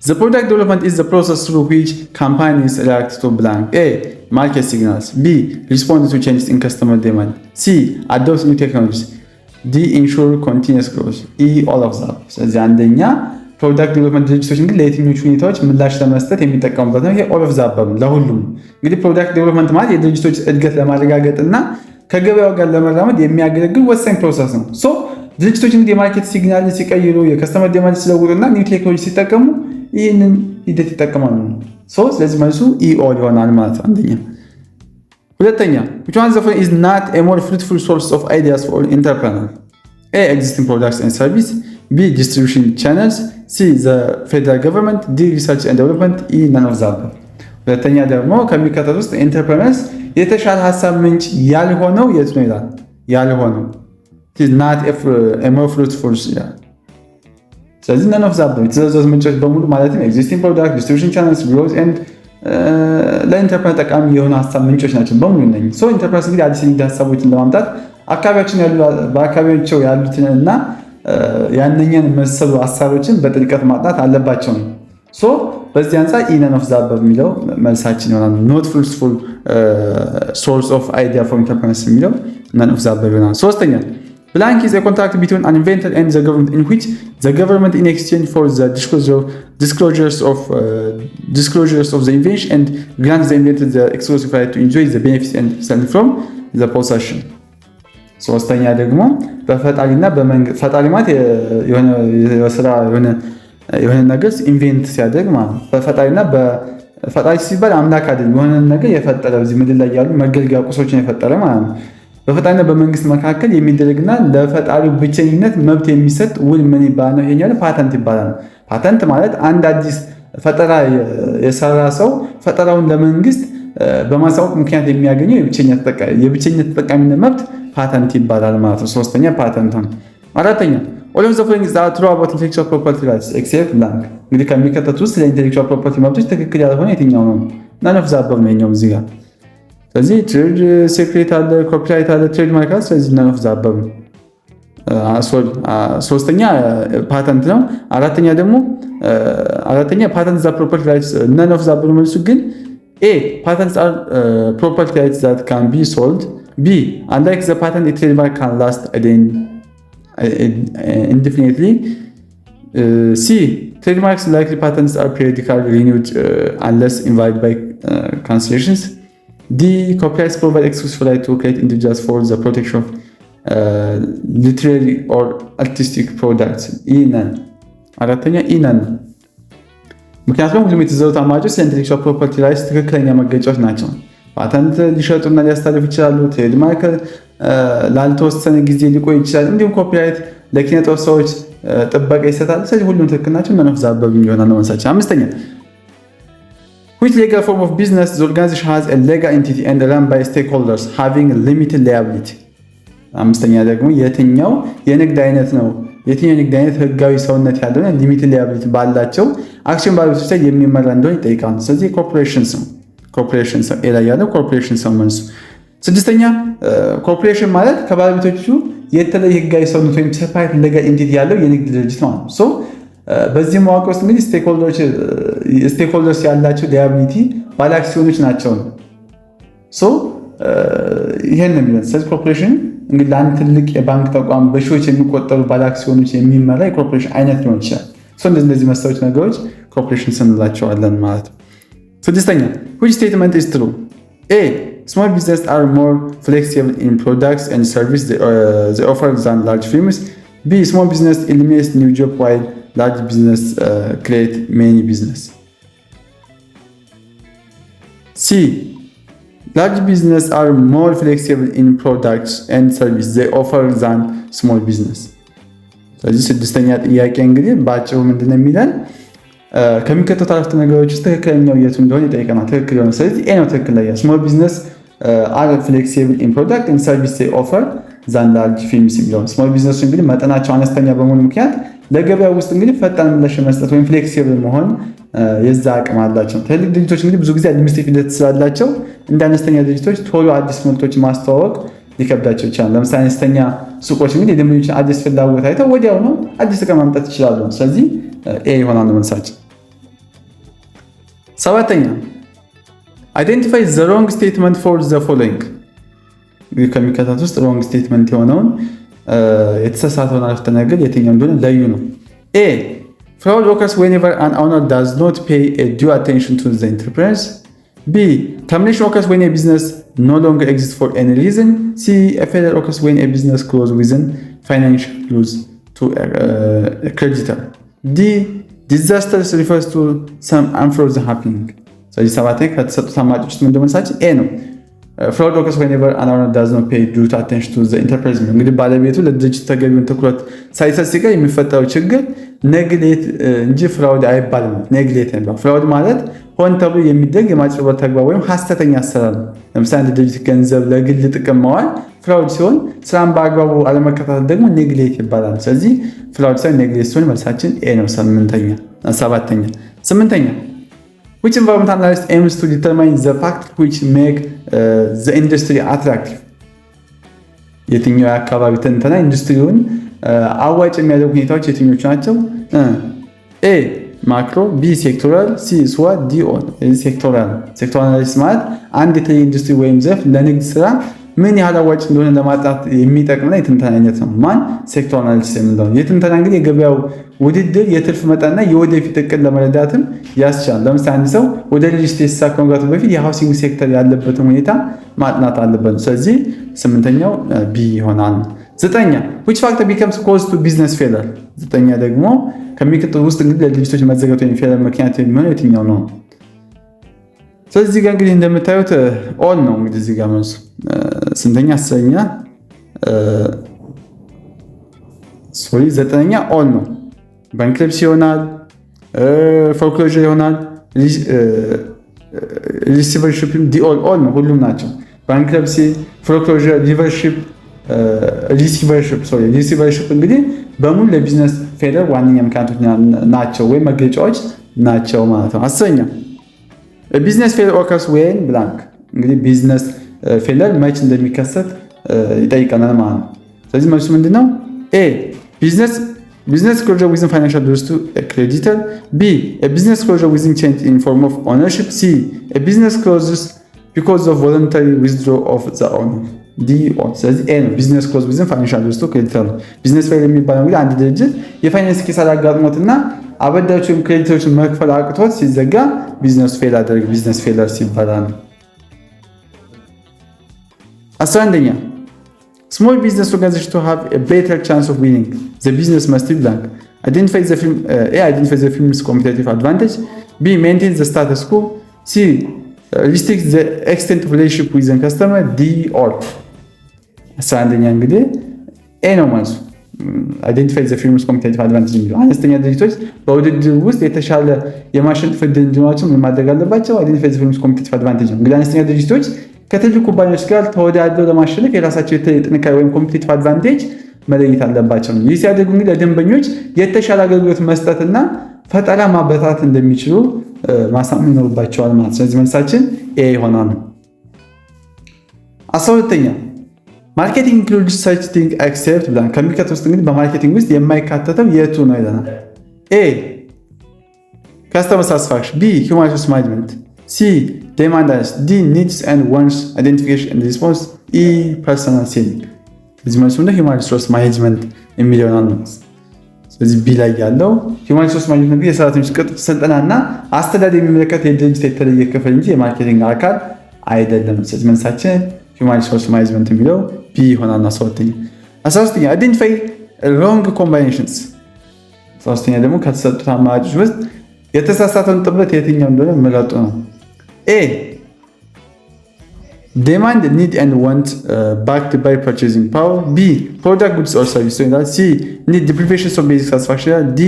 the product development is the process through which companies react to blank A. market signals, B. respond to changes in customer demand, C. adopt new technologies, D. ensure continuous growth, E. all of that። ስለዚህ አንደኛ ፕሮዳክት ዴቨሎፕመንት ድርጅቶች እንግዲህ ለየትኞቹ ሁኔታዎች ምላሽ ለመስጠት የሚጠቀሙበት ነው። ይሄ ኦል ኦፍ ዘ አባብ ለሁሉም። እንግዲህ ፕሮዳክት ዴቨሎፕመንት ማለት የድርጅቶች እድገት ለማረጋገጥ እና ከገበያው ጋር ለመራመድ የሚያገለግል ወሳኝ ፕሮሰስ ነው። ሶ ድርጅቶች እንግዲህ የማርኬት ሲግናል ሲቀይሩ፣ የከስተመር ዲማንድ ሲለውጡና ኒው ቴክኖሎጂ ሲጠቀሙ ይህንን ሂደት ይጠቀማሉ። ስለዚህ መልሱ ኢኦል ይሆናል ማለት አንደኛ። ሁለተኛ which one of the following is not a more fruitful source of ideas for entrepreneur? A. existing products and service, B. distribution channels, C. the federal government, D. research and development, E. none of the above። ሁለተኛ ደግሞ ከሚከተሉት ውስጥ ኢንተርፕረነርስ የተሻለ ሀሳብ ምንጭ ያልሆነው የት ነው ይላል። ያልሆነው it is not a more fruitful ይላል። ስለዚህ none of the above የተዘረዘሩት ምንጮች በሙሉ ማለትም ኤግዚስቲንግ ፕሮዳክት፣ ዲስትሪቢዩሽን ቻናልስ፣ ግሮዝ ኤንድ ለኢንተርፕራይዝ ጠቃሚ የሆኑ ሀሳብ ምንጮች ናቸው በሙሉ እነኚህ። ሶ ኢንተርፕራይዝ እንግዲህ አዲስ ንግድ ሀሳቦችን ለማምጣት በአካባቢያቸው ያሉትን እና ያነኛን መሰሉ ሀሳቦችን በጥልቀት ማጥናት አለባቸው ነው። ሶ በዚህ አንጻር none of the above የሚለው መልሳችን ይሆናል። ኖት ፍሩትፉል ሶርስ ኦፍ አይዲያ ፎር ኢንተርፕራይዝ የሚለው none of the above ይሆናል። ሶስተኛ blank is a contract between an inventor and the government in which the government in exchange for the disclosures of the invention and grants the inventor the exclusive right to enjoy the benefits and stand from the possession። ሶስተኛ ደግሞ በፈጣሪና በመንግስት ፈጣሪ ማለት የሆነ ነገር ኢንቨንት ሲያደርግ ማለት ነው። በፈጣሪና በፈጣሪ ሲባል አምላክ አይደለም፣ የሆነ ነገር የፈጠረ እዚህ ምድር ላይ ያሉ መገልገያ ቁሶችን የፈጠረ ማለት ነው። በፈጣሪና በመንግስት መካከል የሚደረግና ለፈጣሪው ብቸኝነት መብት የሚሰጥ ውል ምን ይባላል? ይሄኛው ፓተንት ይባላል። ፓተንት ማለት አንድ አዲስ ፈጠራ የሰራ ሰው ፈጠራውን ለመንግስት በማሳወቅ ምክንያት የሚያገኘው የብቸኝነት ተጠቃሚነት መብት ፓተንት ይባላል ማለት ነው። ሶስተኛ ፓተንት ነው። አራተኛ all of the following is true about intellectual property rights except blank። እንግዲህ ከሚከተቱት ውስጥ ለኢንቴሌክቹዋል ፕሮፐርቲ መብቶች ትክክል ያልሆነ የትኛው ነው? none of the above ነው የኛው እዚህ ጋር። ስለዚህ ትሬድ ሴክሬት አለ፣ ኮፒራይት አለ፣ ትሬድ ማርክ አለ። ስለዚህ none of the above ነው። ሶስተኛ ፓተንት ነው። አራተኛ ፓተንት ዘ ፕሮፐርቲ ራይትስ none of the above መልሱ ግን A patents are property rights that can be sold. B unlike the patent a trademark can last indefinitely. C trademarks like patents are periodically renewed unless invalid by cancellations. D copyrights provide exclusive right to create individuals for the protection of literary or artistic products. E none. አራተኛ E none። ምክንያቱም ሁሉም የተዘሩት አማራጮች ስለ ኢንቴሌክቹዋል ፕሮፐርቲ ራይትስ ትክክለኛ መገለጫዎች ናቸው። ፓተንት ሊሸጡና ሊያስተላልፉ ይችላሉ። ትሬድማርክ ላልተወሰነ ጊዜ ሊቆይ ይችላል። እንዲሁም ኮፒራይት ለኪነ ጥበብ ሰዎች ጥበቃ ይሰጣል። ስለዚህ ሁሉም ትክክል ናቸው። none of the above ይሆናል ነው መልሳችን። አምስተኛ which legal form of business the organization has a legal entity and run by stakeholders having limited liability? አምስተኛ ደግሞ የትኛው የንግድ አይነት ነው? የትኛው የንግድ አይነት ህጋዊ ሰውነት ያለውና ሊሚትድ ሊያቢሊቲ ባላቸው አክሽን ባለቤቶች ላይ የሚመራ እንደሆነ ይጠይቃል። ስለዚህ ኮርፖሬሽንስ ነው። ኮርፖሬሽንስ ኤ ላይ ያለው ኮርፖሬሽንስ ነው መልሱ። ስድስተኛ ኮርፖሬሽን ማለት ከባለቤቶቹ የተለየ ህጋዊ ሰውነት ወይም ሴፓሬት ሌጋል ኤንቲቲ ያለው የንግድ ድርጅት ማለት ነው። በዚህ መዋቅር ውስጥ እንግዲህ ስቴክሆልደርስ ያላቸው ሊያቢሊቲ ባለ አክሲዮኖች ናቸው ነው። ይሄን ነው የሚለው። ስለዚህ ኮርፖሬሽን እንግዲህ ለአንድ ትልቅ የባንክ ተቋም በሺዎች የሚቆጠሩ ባለ አክሲዮኖች የሚመራ የኮርፖሬሽን አይነት ሊሆን ይችላል። እንደዚህ መሰሎች ነገሮች ኮርፖሬሽን ስንላቸዋለን ማለት ነው። ስድስተኛ which statement is true? A small businesses are more flexible in products and services they offer than large firms. B small business eliminates new job while large business create many business. C large business are more flexible in products and services they offer than small business. ስለዚህ ስድስተኛ ጥያቄ እንግዲህ ባጭሩ ምንድነው የሚለን ከሚከተሉት አረፍተ ነገሮች ውስጥ ትክክለኛው የቱ እንደሆነ ይጠይቀናል። ትክክል ነው። ስለዚህ ኤ ነው ትክክል ላይ small business are flexible in product and service they offer than large firms የሚለው small business እንግዲህ መጠናቸው አነስተኛ በመሆኑ ምክንያት ለገበያ ውስጥ እንግዲህ ፈጣን ምላሽ መስጠት ወይም ፍሌክሲብል መሆን የዛ አቅም አላቸው። ትልቅ ድርጅቶች እንግዲህ ብዙ ጊዜ አድሚኒስትሬቲቭ ሂደት ስላላቸው እንደ አነስተኛ ድርጅቶች ቶሎ አዲስ ምርቶች ማስተዋወቅ ሊከብዳቸው ይችላል። ለምሳሌ አነስተኛ ሱቆች እንግዲህ የደንበኞችን አዲስ ፍላጎት አይተው ወዲያው ነው አዲስ ዕቃ ማምጣት ይችላሉ። ስለዚህ ኤ ይሆናል መልሳችን። ሰባተኛ identify the wrong statement for the following። ከሚከተሉት ውስጥ wrong statement የሆነውን የተሳሳተውን አረፍተ ነገር የትኛው እንደሆነ ለዩ ነው። A fraud occurs whenever an owner does not pay a due attention to the enterprise. B termination occurs when a business no longer exists for any reason. C a failure occurs when a business closes within financial loss to a creditor. D disaster refers to some unforeseen happening. ስለዚህ ሰባተኛ ከተሰጡት አማራጮች ውስጥ ምንድነው መልሳችን? ኤ ነው። fraud occurs whenever an owner does not pay due attention to the enterprise። እንግዲህ ባለቤቱ ለድርጅቱ ተገቢውን ትኩረት ሳይሰጥ ሲቀር የሚፈጠረው ችግር ነግሌት እንጂ ፍራውድ አይባልም። ነግሌት ነው። ፍራውድ ማለት ሆን ተብሎ የሚደረግ የማጭበርበር ተግባር ወይም ሐሰተኛ አሰራር ነው። ለምሳሌ አንድ ድርጅት ገንዘብ ለግል ጥቅም ማዋል ፍራውድ ሲሆን፣ ስራን በአግባቡ አለመከታተል ደግሞ ነግሌት ይባላል። ስለዚህ ፍራውድ ሳይሆን ነግሌት ሲሆን መልሳችን ኤ ነው። ሰባተኛ። ስምንተኛ which environmental analyst aims to determine the factors which make the industry attractive? የትኛው የአካባቢ ትንተና ኢንዱስትሪውን አዋጭ የሚያደርጉ ሁኔታዎች የትኞቹ ናቸው? ኤ ማክሮ፣ ቢ ሴክቶራል፣ ሲ ስዋት፣ ዲ ኦል። ሴክቶራል አናሊሲስ ማለት አንድ የተለየ ኢንዱስትሪ ወይም ዘርፍ ለንግድ ስራ ምን ያህል አዋጭ እንደሆነ ለማጥናት የሚጠቅምና የትንተና አይነት ነው። ማን ሴክቶራል አናሊሲስ የምንለው የትንተና እንግዲህ የገበያው ውድድር የትርፍ መጠንና የወደፊት እቅድ ለመረዳትም ያስችላል። ለምሳሌ አንድ ሰው ወደ ሪል ስቴት ከመግባቱ በፊት የሃውሲንግ ሴክተር ያለበትን ሁኔታ ማጥናት አለበት። ስለዚህ ስምንተኛው ቢ ይሆናል። ዘጠኛ which factor becomes cause to business failure? ዘጠኛ ደግሞ ከሚከተሉት ውስጥ እንግዲህ ለድርጅቶች መዘጋት ወይም ፌለር ምክንያት የሚሆነው የትኛው ነው? ስለዚህ ጋር እንግዲህ እንደምታዩት ኦል ነው። እንግዲህ እዚህ ጋር መልሱ ስንተኛ? አስረኛ ዘጠነኛ ኦል ነው። ባንክረፕሲ ይሆናል፣ ፎርክሎዥር ይሆናል፣ ሪሲቨርሺፕ ኦል ነው። ሁሉም ናቸው። ባንክረፕሲ፣ ፎርክሎዥር፣ ሪሲቨርሺፕ እንግዲህ በሙሉ ለቢዝነስ ፌለር ዋነኛ ምክንያቶች ናቸው ወይም መግለጫዎች ናቸው ማለት ነው። 10ኛ ቢዝነስ ፌለር ኦከርስ ዌን ብላንክ። እንግዲህ ቢዝነስ ፌለር መች እንደሚከሰት ይጠይቀናል ማለት ነው። ስለዚህ መልሱ ምንድነው? ኤ ቢዝነስ ክሎዥር ዊዝን ፋይናንሻል ሎስ ቱ ክሬዲተር። ቢ ቢዝነስ ክሎዥር ዊዝን ቼንጅ ኢን ፎርም ኦፍ ኦነርሺፕ። ሲ ቢዝነስ ክሎዝስ ቢኮዝ ኦፍ ቮለንታሪ ዊዝድሮ ኦፍ ዘ ኦነር። ዲ ኦል። ስለዚህ ኤ ነው። ቢዝነስ ክሎዝ ዊዝን ፋይናንሻል ሎስ ቱ ክሬዲተር ነው። ቢዝነስ ፌለር የሚባለው እንግዲህ አንድ ድርጅት የፋይናንስ ኪሳራ አጋጥሞትና አበዳሪዎች ወይም ክሬዲተሮችን መክፈል አቅቶት ሲዘጋ ቢዝነስ ፌል አደረገ፣ ቢዝነስ ፌለር ሲባላል ነው። 11ኛ small business organization to have a better chance of winning the business must be blank. Identify the firm's competitive advantage. B maintain the status quo. C restrict the extent of relationship with the customer. D all. 11ኛ እንግዲህ ኤ ነው መልሱ። አይደንቲፋይ ዘ ፊርምስ ኮምፒቲቲቭ አድቫንቴጅ የሚለው አነስተኛ ድርጅቶች በውድድር ውስጥ የተሻለ የማሸነፍ ዕድል እንዲኖራቸው ምን ማድረግ አለባቸው? አይደንቲፋይ ዘ ፊርምስ ኮምፒቲቲቭ አድቫንቴጅ ነው። እንግዲህ አነስተኛ ድርጅቶች ከትልቅ ኩባንያዎች ጋር ተወዳድረው ለማሸነፍ የራሳቸው ጥንካሬ ወይም ኮምፒቲቲቭ አድቫንቴጅ መለየት አለባቸው። ይህ ሲያደርጉ እንግዲህ ለደንበኞች የተሻለ አገልግሎት መስጠትና ፈጠራ ማበረታታት እንደሚችሉ ማሳመን ይኖርባቸዋል ማለት ነው። ስለዚህ መልሳችን ኤ ይሆናል። 12ኛ ማርኬቲንግ ኢንክሉድስ ሰች ቲንግ ኤክሴፕት ብለን ከሚከተሉት ውስጥ እንግዲህ በማርኬቲንግ ውስጥ የማይካተተው የቱ ነው ይለናል። ኤ ካስተመር ሳቲስፋክሽን፣ ቢ ሂውማን ሪሶርስ ማኔጅመንት፣ ሲ ዲማንድ አናሊሲስ፣ ዲ ኒድስ ኤንድ ዋንትስ አይደንቲፊኬሽን ኤንድ ሪስፖንስ፣ ኢ ፐርሰናል ሴሊንግ። ስለዚህ መልሱ ነው ሂውማን ሪሶርስ ማኔጅመንት የሚለው ነው። ስለዚህ ቢ ላይ ያለው ሂውማን ሪሶርስ ማኔጅመንት እንግዲህ የሰራተኞች ቅጥር፣ ስልጠናና አስተዳደር የሚመለከት የድርጅት የተለየ ክፍል እንጂ የማርኬቲንግ አካል አይደለም። ስለዚህ መልሳችን ሂውማን ሪሶርስ ማኔጅመንት የሚለው ቢ ይሆናል። 13ኛ አይደንቲፋይ ሮንግ ኮምባይኔሽንስ። 13ኛ ደግሞ ከተሰጡት አማራጮች ውስጥ የተሳሳተውን ጥምረት የትኛው እንደሆነ ምረጡ ነው። ኤ ዲማንድ ኒድ ኤንድ ዋንት ባክድ ባይ ፐርቼዚንግ ፓወር፣ ቢ ፕሮዳክት ጉድስ ኦር ሰርቪስ ይላል፣ ሲ ኒድ ዲፕሪቬሽን ኦፍ ቤዚክ ሳቲስፋክሽን ይላል፣ ዲ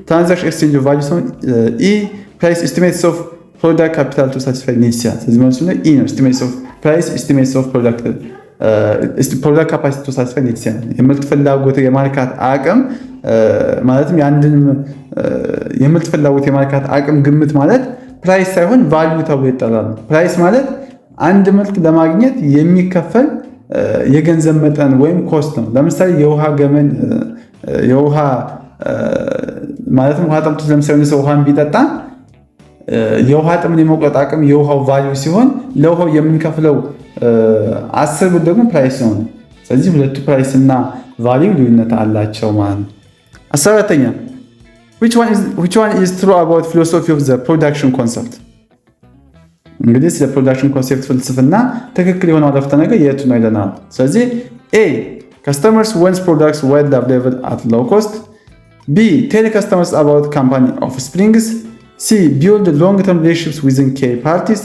ትራንዛክሽን ኤክስቼንጅ ኦፍ ቫልዩስ፣ ኢ ፕራይስ ኤስቲሜትስ ኦፍ ፕሮዳክት ካፒታል ቱ ሳቲስፋይ ኒድስ ይላል። ስለዚህ መልሱ ነው ኢ ነው። ኤስቲሜትስ ኦፍ ፕራይስ ኤስቲሜትስ ኦፍ ፕሮዳክት ካፓሲቲ ቱ ሳቲስፋይ ኒድስ ይላል። የምርት ፍላጎት የማርካት አቅም ማለትም የአንድን የምርት ፍላጎት የማርካት አቅም ግምት ማለት ፕራይስ ሳይሆን ቫልዩ ተብሎ ይጠራል። ፕራይስ ማለት አንድ ምርት ለማግኘት የሚከፈል የገንዘብ መጠን ወይም ኮስት ነው። ለምሳሌ የውሃ ገመን የውሃ ማለትም ውሃ ጠምቶት ለምሳሌ ሰው ውሃን ቢጠጣ የውሃ ጥምን የመቁረጥ አቅም የውሃው ቫልዩ ሲሆን ለውሃው የምንከፍለው 10 ብር ደግሞ ፕራይስ ነው። ስለዚህ ሁለቱ ፕራይስ እና ቫልዩ ልዩነት አላቸው ማለት ነው። 14ኛ which one is true about philosophy of the production concept? እንግዲህ ስለ ፕሮዳክሽን ኮንሴፕት ፍልስፍና ትክክል የሆነው አረፍተ ነገር የቱ ነው ይለናል። ስለዚህ ኤ customers wants products widely available at low cost፣ ቢ tell customers about company offsprings፣ ሲ build long-term relationships within key parties፣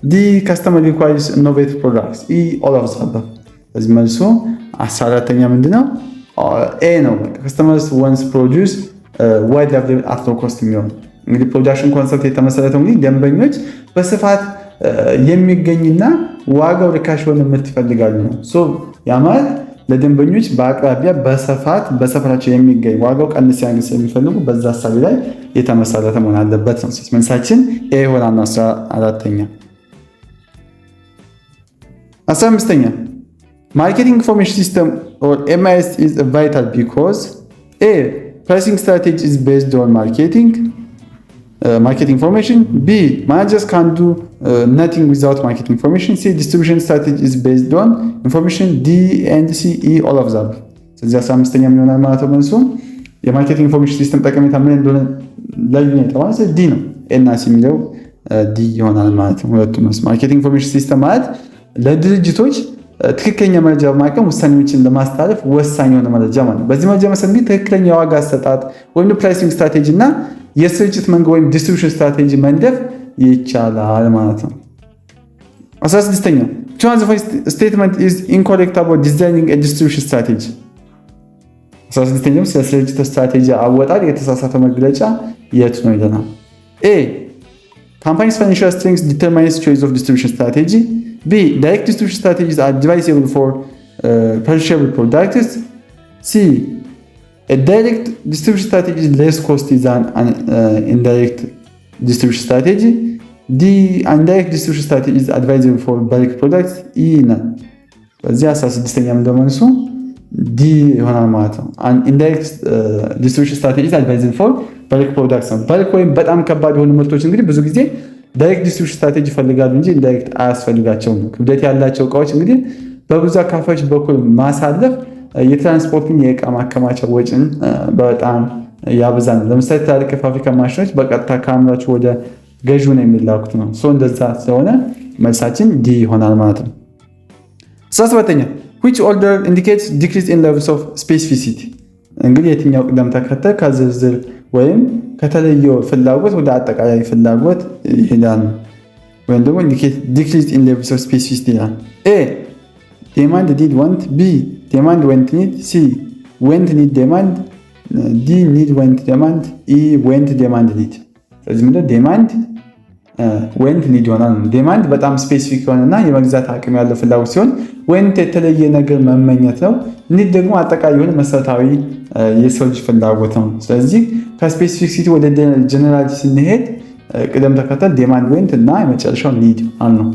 ዲ customer requires innovative products፣ ኢ all of the above። ስለዚህ መልሱ 14ኛ ምንድነው? ኤ ነው። customers wants produce widely available at low cost የሚሆን እንግዲህ ፕሮዳክሽን ኮንሰፕት የተመሰረተው እንግዲህ ደንበኞች በስፋት የሚገኝና ዋጋው ርካሽ የሆነ ምርት ይፈልጋሉ ነው። ያ ማለት ለደንበኞች በአቅራቢያ በሰፈራቸው የሚገኝ ዋጋው ቀንስ ያንግ ስለሚፈልጉ በዛ ሀሳብ ላይ የተመሰረተ መሆን አለበት ነው። መልሳችን ኤ ይሆናል። 14ኛ 15ኛ ማርኬቲንግ ኢንፎርሜሽን ሲስተም or MIS is vital because A pricing strategy is based on marketing information, B managers can't do nothing without marketing information, C distribution strategy is based on information, D and C E all of them። ስለዚህ 15ኛ ምን ይሆናል ማለት ነው? መልሱ የማርኬቲንግ ኢንፎርሜሽን ሲስተም ጠቀሜታ ምን እንደሆነ ለዩ ነው የተባለው ዲ ነው። ኤ እና ሲ የሚለው ዲ ይሆናል ማለት ነው። ሁለቱም ነው። ማርኬቲንግ ኢንፎርሜሽን ሲስተም ማለት ለድርጅቶች ትክክለኛ መረጃ በማቅረብ ውሳኔዎችን ለማስተላለፍ ወሳኝ የሆነ መረጃ ማለት ነው። በዚህ መረጃ መሰረት እንግዲህ ትክክለኛ የዋጋ አሰጣጥ ወይም ፕራይሲንግ ስትራቴጂ እና የስርጭት መንገድ ወይም ዲስትሪቢዩሽን ስትራቴጂ መንደፍ ይቻላል ማለት ነው። 16ኛ which one of the statement is incorrect about designing a distribution strategy? 16ኛው ስለ ስርጭት ስትራቴጂ አወጣጥ የተሳሳተ መግለጫ የት ነው ይለናል። A. Company's financial strength determines choice of distribution strategy. B. Direct distribution strategies are advisable for perishable products. C. A direct distribution strategy is less costly than an indirect distribution strategy. D. Indirect distribution strategy is advisable for bulk products. E. ነው። በዚህ 16ኛ እንደመንሱ ዲ ይሆናል ማለት ነው። ኢንዳይሬክት ዲስትሪቢዩሽን ስትራቴጂ አድቫይዚንግ ፎር በልክ ፕሮዳክትስ ነው። በልክ ወይም በጣም ከባድ የሆኑ ምርቶች እንግዲህ ብዙ ጊዜ ዳይሬክት ዲስትሪቢዩሽን ስትራቴጂ ይፈልጋሉ እንጂ ኢንዳይሬክት አያስፈልጋቸውም። ክብደት ያላቸው እቃዎች እንግዲህ በብዙ አካፋዮች በኩል ማሳለፍ የትራንስፖርትን የእቃ ማከማቻ ወጪን በጣም ያበዛል። ለምሳሌ ትላልቅ የፋብሪካ ማሽኖች በቀጥታ ከአምራቹ ወደ ገዢው ነው የሚላኩት ነው። እንደዛ ስለሆነ መልሳችን ዲ ይሆናል ማለት ነው። 17ኛ which order indicates decrease in levels of specificity? እንግዲህ የትኛው ቅደም ተከተል ከዝርዝር ወይም ከተለየው ፍላጎት ወደ አጠቃላይ ፍላጎት ይሄዳል ወይም ደግሞ indicate decrease in levels of specificity ይላል። A. demand need want. B. demand want need. C. want need demand. D. need want demand. E. want demand need። ስለዚህ ምንድነው ዲማንድ ወንት ኒድ ይሆናል። ዲማንድ በጣም ስፔሲፊክ የሆነና የመግዛት አቅም ያለው ፍላጎት ሲሆን ወንት የተለየ ነገር መመኘት ነው። ኒድ ደግሞ አጠቃላይ የሆነ መሰረታዊ የሰው ልጅ ፍላጎት ነው። ስለዚህ ከስፔሲፊክሲቲ ወደ ጀነራሊቲ ስንሄድ ቅደም ተከተል ዲማንድ ወንት እና የመጨረሻው ኒድ ነው።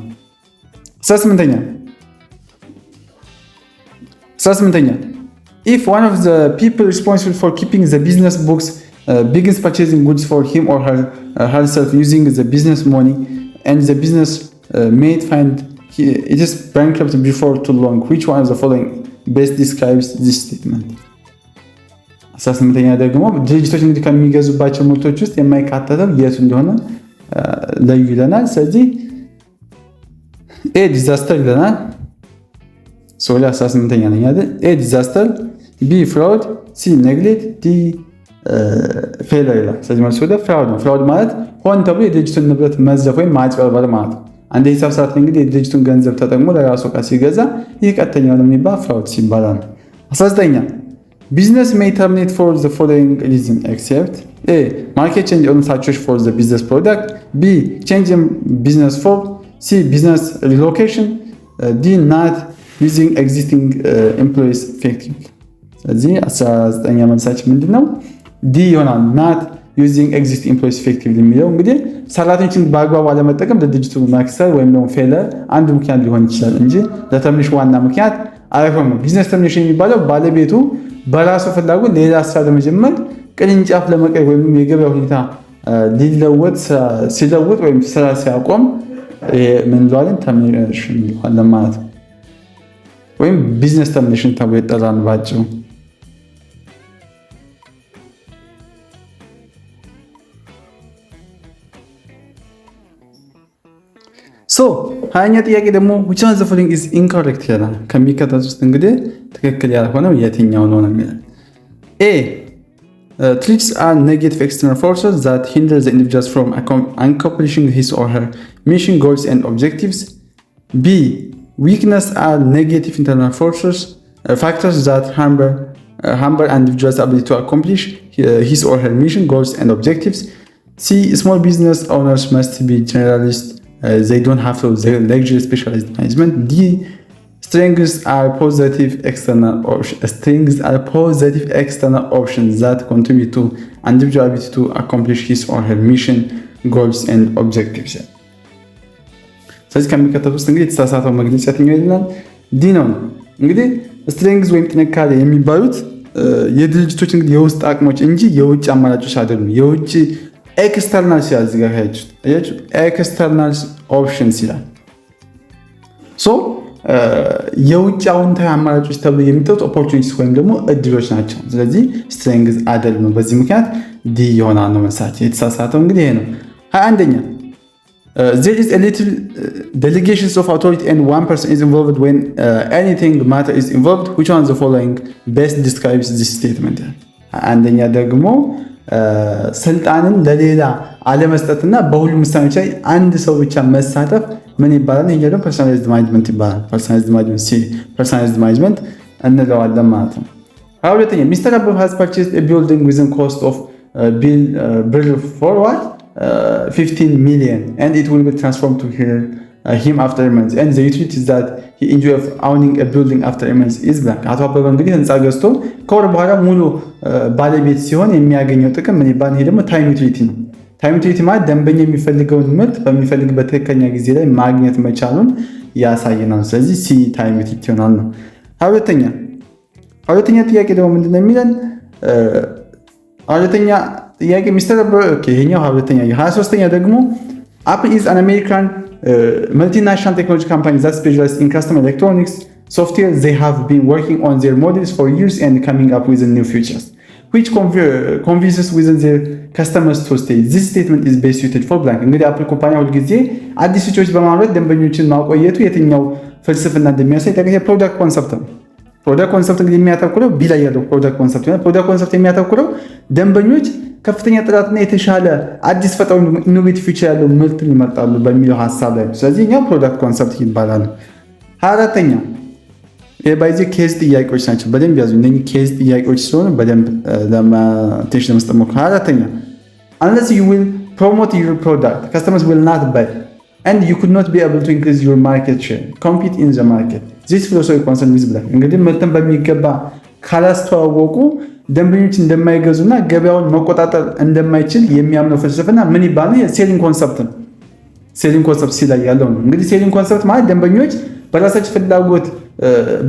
18ኛ if one of the people responsible for keeping the business books begins purchasing goods for him or herself using the business money and the business may find it is bankrupt before too long, which one of the following best describes this statement? 18ኛ ደግሞ ድርጅቶች እንግዲህ ከሚገዙባቸው ምርቶች ውስጥ የማይካተተው የቱ እንደሆነ ለዩ ይለናል። ስለዚህ ኤ ዲዛስተር ይለናል። 18ኛ ነኝ አይደል? ኤ ዲዛስተር፣ ቢ ፍራውድ፣ ሲ ኔግሌክት፣ ዲ ፌለር ይላል። ስለዚህ መልሱ ወደ ፍራውድ ነው። ፍራውድ ማለት ሆን ተብሎ የድርጅቱን ንብረት መዝረፍ ወይም ማጭበርበር ማለት ነው። አንድ ሂሳብ ሰራተኛ እንግዲህ የድርጅቱን ገንዘብ ተጠቅሞ ለራሱ ዕቃ ሲገዛ ይህ ቀጥተኛ ነው የሚባል ፍራውድ ይባላል። 19ኛ ቢዝነስ ሜይ ተርሚኔት ፎር ዘ ፎሎዊንግ ሪዝን ኤክሴፕት ኤ ማርኬት ቼንጅ ኦን ሳቾች ፎር ዘ ቢዝነስ ፕሮዳክት፣ ቢ ቼንጅ ኢን ቢዝነስ ፎርም፣ ሲ ቢዝነስ ሪሎኬሽን፣ ዲ ናት ዩዚንግ ኤግዚስቲንግ ኤምፕሎይስ ኢፌክቲቭሊ። ስለዚህ 19ኛ መልሳችን ምንድነው? ዲ ይሆናል። ናት ዩዚንግ ኤግዚስቲንግ ኤምፕሎይስ ኢፌክቲቭሊ የሚለው እንግዲህ ሰራተኞችን በአግባቡ አለመጠቀም ለድርጅቱ መክሰር ወይም ደግሞ ፌለር አንዱ ምክንያት ሊሆን ይችላል እንጂ ለተርሚኔሽን ዋና ምክንያት አይሆንም። ቢዝነስ ተርሚኔሽን የሚባለው ባለቤቱ በራሱ ፍላጎት ሌላ ስራ ለመጀመር ቅርንጫፍ ለመቀየር ወይም የገበያ ሁኔታ ሲለውጥ ወይም ስራ ሲያቆም ምን እንለዋለን? ተርሚኔሽን እንለዋለን ማለት ነው። ወይም ቢዝነስ ተርሚኔሽን ተብሎ ይጠራል ባጭሩ። ሀያኛ ጥያቄ ደግሞ which one of the following is incorrect ይላል። ከሚከተሉት ውስጥ እንግዲህ ትክክል ያልሆነው የትኛው ነው የሚለው። A. Threats are negative external forces that hinder the individuals from accomplishing his or her mission, goals and objectives. B. Weakness are negative internal forces, factors that hamper an individual's ability to accomplish his or her mission, goals and objectives. C. Small business owners must be generalists. They don't have to luxury specialized management. D. Strengths are positive external options that contribute to individual ability to accomplish his or her mission, goals and objectives. ስለዚህ ከሚከተሉት ውስጥ እንግዲህ የተሳሳተው መግለጫ የትኛው ይላል? ዲ ነው። እንግዲህ ስትሬንግዝ ወይም ጥንካሬ የሚባሉት የድርጅቶች እንግዲህ የውስጥ አቅሞች እንጂ የውጭ አማራጮች አይደሉም። የውጭ ኤክስተርናል ሲያዝ ጋር ያያችሁት ኤክስተርናል ኦፕሽንስ ይላል። የውጭ አዎንታዊ አማራጮች ተብሎ የሚጠሩት ኦፖርቹኒቲስ ወይም ደግሞ እድሎች ናቸው። ስለዚህ ስትሬንግዝ አይደሉም። በዚህ ምክንያት ዲ ይሆናል ነው መልሳችን። የተሳሳተው እንግዲህ ይሄ ነው። 21ኛ there is a little delegations of authority and one person is involved when anything matter is involved, which one of the following best describes this statement? አንደኛ ደግሞ ስልጣንን ለሌላ አለመስጠትና በሁሉም ውሳኔዎች ላይ አንድ ሰው ብቻ መሳተፍ ምን ይባላል? ይሄ ደግሞ ፐርሰናላይዝድ ማኔጅመንት ይባላል። ፐርሰናላይዝድ ማኔጅመንት እንለዋለን ማለት ነው። ሁለተኛ ሚስተር አበበ has purchased a building within cost of bill for what 15 million and it will be transformed to him after a month and the utilities that he enjoy of owning a building after a month is blank። አቶ አበበ እንግዲህ ህንፃ ገዝቶ ከወር በኋላ ሙሉ ባለቤት ሲሆን የሚያገኘው ጥቅም ምን ይባላል? ይሄ ደግሞ ታይም ዩቲሊቲ ነው። ታይም ዩቲሊቲ ማለት ደንበኛ የሚፈልገውን ምርት በሚፈልግበት ትክክለኛ ጊዜ ላይ ማግኘት መቻሉን ያሳየናል። ስለዚህ ሲ ታይም ዩቲሊቲ ይሆናል ነው። ሁለተኛ ጥያቄ ደግሞ ምንድነው የሚለን? ሁለተኛ ጥያቄ ሚስተር ኦኬ ይሄኛው ሁለተኛ። 23ኛ ደግሞ Apple is an American multinational technology company that specializes in customer electronics software. They have been working on their models for years and coming up with new features which convinces within their customers to stay. This statement is best suited for blank. እንግዲህ አፕል ኩባንያ ሁል ጊዜ አዲስ ፊቸሮች በማምረት ደንበኞችን ማቆየቱ የትኛው ፍልስፍና እንደሚያሳይ ጠቅላላ ፕሮዳክት ኮንሰፕት ነው። ፕሮዳክት ኮንሰፕት እንግዲህ የሚያተኩረው ቢ ላይ ያለው ፕሮዳክት ኮንሰፕት ነው። ፕሮዳክት ኮንሰፕት የሚያተኩረው ደንበኞች ከፍተኛ ጥራትና የተሻለ አዲስ ፈጣን ኢኖቬቲቭ ፊቸር ያለው ምርትን ይመርጣሉ በሚለው ሐሳብ ላይ ነው። ስለዚህ እኛው ፕሮዳክት ኮንሰፕት ይባላል። 24ኛ የባይዚ ኬዝ ጥያቄዎች ናቸው። በደንብ ያዙ። እነኚህ ኬዝ ጥያቄዎች ስለሆኑ በደንብ ለማቴንሽን ለመስጠት ሞክሩ። 24ኛ unless you will promote your product customers will not buy and you could not be able to increase your market share compete in the market this philosophy concern with black እንግዲህ ምርትን በሚገባ ካላስተዋወቁ ደንበኞች እንደማይገዙና ገበያውን መቆጣጠር እንደማይችል የሚያምነው ፍልስፍና ምን ይባላል? ሴሊንግ ኮንሰፕት ነው። ሴሊንግ ኮንሰፕት ሲላይ ያለው ነው። እንግዲህ ሴሊንግ ኮንሰፕት ማለት ደንበኞች በራሳቸው ፍላጎት